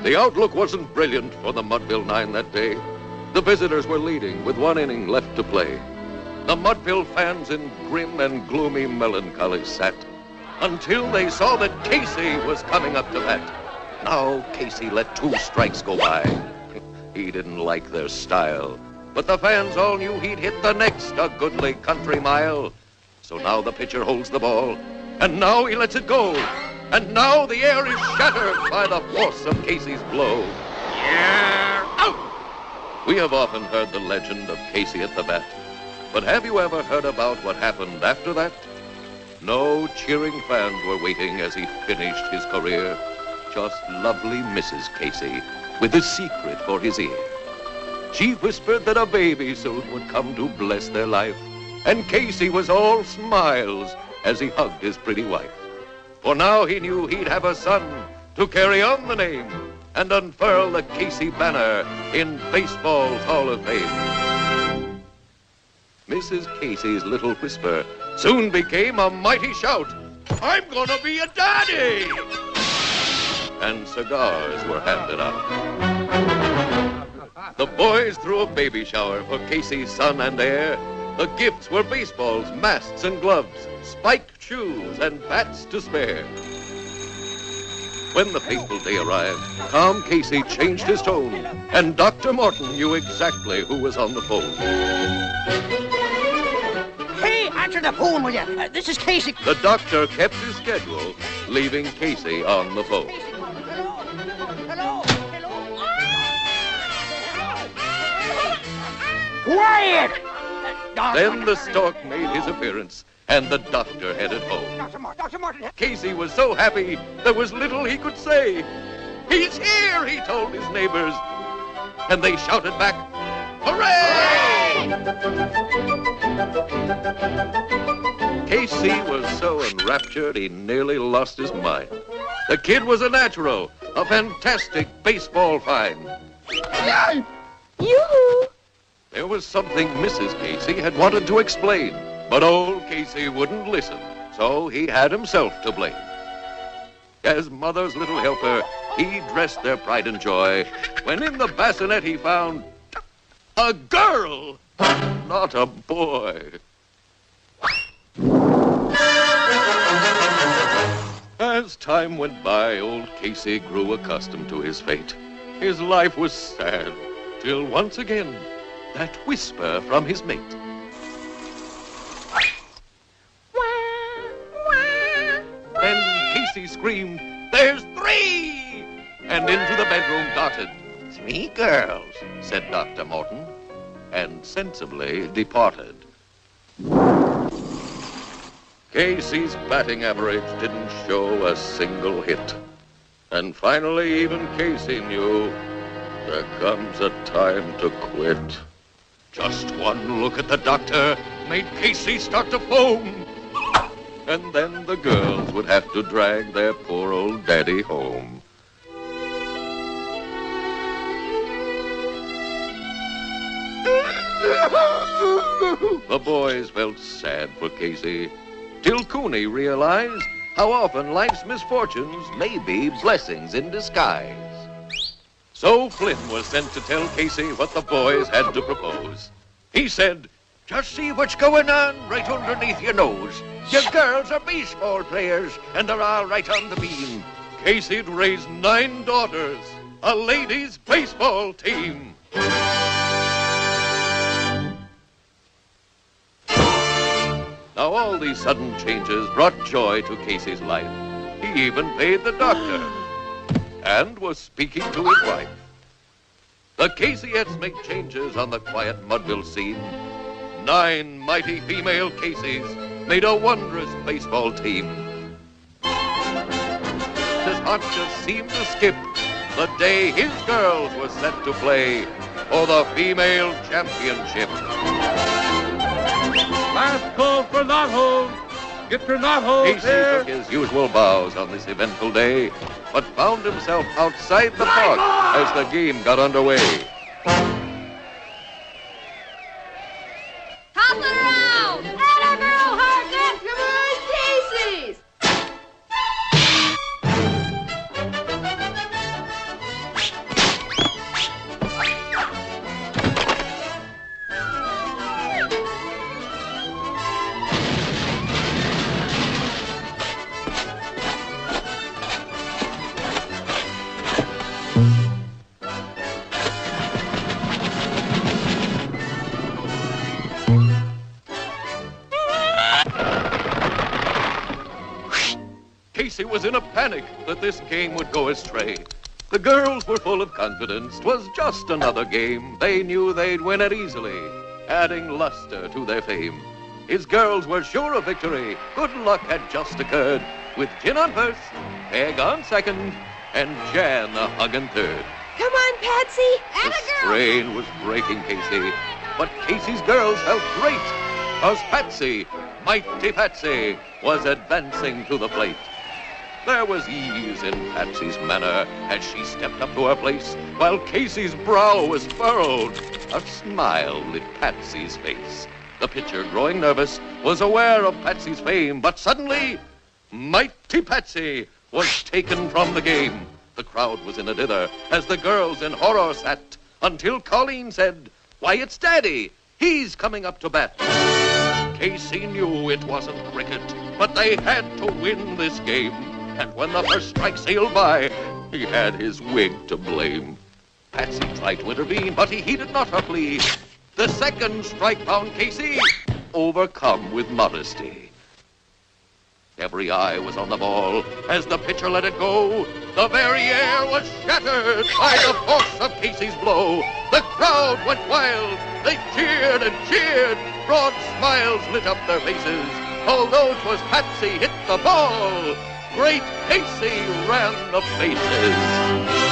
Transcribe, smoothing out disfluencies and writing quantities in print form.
The outlook wasn't brilliant for the Mudville Nine that day. The visitors were leading with 1 inning left to play. The Mudville fans in grim and gloomy melancholy sat until they saw that Casey was coming up to bat. Now Casey let 2 strikes go by. He didn't like their style, but the fans all knew he'd hit the next a goodly country mile. So now the pitcher holds the ball, and now he lets it go. And now the air is shattered by the force of Casey's blow. Yeah, out! We have often heard the legend of Casey at the bat, but have you ever heard about what happened after that? No cheering fans were waiting as he finished his career. Just lovely Mrs. Casey with a secret for his ear. She whispered that a baby soon would come to bless their life, and Casey was all smiles as he hugged his pretty wife. For now he knew he'd have a son to carry on the name and unfurl the Casey banner in baseball's Hall of Fame. Mrs. Casey's little whisper soon became a mighty shout. I'm gonna be a daddy! And cigars were handed out. The boys threw a baby shower for Casey's son and heir. The gifts were baseballs, masks, and gloves, spiked shoes, and bats to spare. When the fateful day arrived, Tom Casey changed his tone, and Dr. Morton knew exactly who was on the phone. Hey, answer the phone, will you? This is Casey. The doctor kept his schedule, leaving Casey on the phone. Hello. Quiet! Then the stork made his appearance, and the doctor headed home. Dr. Martin. Casey was so happy, there was little he could say. He's here, he told his neighbors. And they shouted back, hooray! Casey was so enraptured, he nearly lost his mind. The kid was a natural, a fantastic baseball find. Yoo-hoo! There was something Mrs. Casey had wanted to explain, but old Casey wouldn't listen, so he had himself to blame. As mother's little helper, he dressed their pride and joy, when in the bassinet he found a girl, not a boy. As time went by, old Casey grew accustomed to his fate. His life was sad, till once again, that whisper from his mate. Then Casey screamed, there's 3! And into the bedroom darted. 3 girls, said Dr. Morton, and sensibly departed. Casey's batting average didn't show a single hit. And finally, even Casey knew there comes a time to quit. Just one look at the doctor made Casey start to foam. And then the girls would have to drag their poor old daddy home. The boys felt sad for Casey, till Cooney realized how often life's misfortunes may be blessings in disguise. So Flynn was sent to tell Casey what the boys had to propose. He said, just see what's going on right underneath your nose. Your girls are baseball players, and they're all right on the beam. Casey'd raised 9 daughters, a ladies' baseball team. Now all these sudden changes brought joy to Casey's life. He even paid the doctor and was speaking to his wife. The Caseyettes make changes on the quiet Mudville scene. 9 mighty female Caseys made a wondrous baseball team. His heart just seemed to skip the day his girls were set to play for the female championship. Last call for that hole. Get your knotholes Casey here. took his usual bows on this eventful day, but found himself outside the park as the game got underway. Hop it around! Atta girl, Hartnett! Come on, Casey's! Casey was in a panic that this game would go astray. The girls were full of confidence. 'Twas just another game. They knew they'd win it easily, adding luster to their fame. His girls were sure of victory. Good luck had just occurred, with Gin on first, Peg on second, and Jan a hugging third. Come on, Patsy! The Atta girl! strain was breaking Casey, but Casey's girls felt great, 'cause Patsy, mighty Patsy, was advancing to the plate. There was ease in Patsy's manner as she stepped up to her place, while Casey's brow was furrowed. A smile lit Patsy's face. The pitcher, growing nervous, was aware of Patsy's fame, but suddenly, mighty Patsy was taken from the game. The crowd was in a dither as the girls in horror sat, until Colleen said, "Why, it's Daddy! He's coming up to bat." Casey knew it wasn't cricket, but they had to win this game. And when the first strike sailed by, he had his wig to blame. Patsy tried to intervene, but he heeded not her plea. The second strike found Casey overcome with modesty. Every eye was on the ball. As the pitcher let it go, the very air was shattered by the force of Casey's blow. The crowd went wild. They cheered and cheered. Broad smiles lit up their faces. Although 'twas Patsy hit the ball, great Casey ran the bases.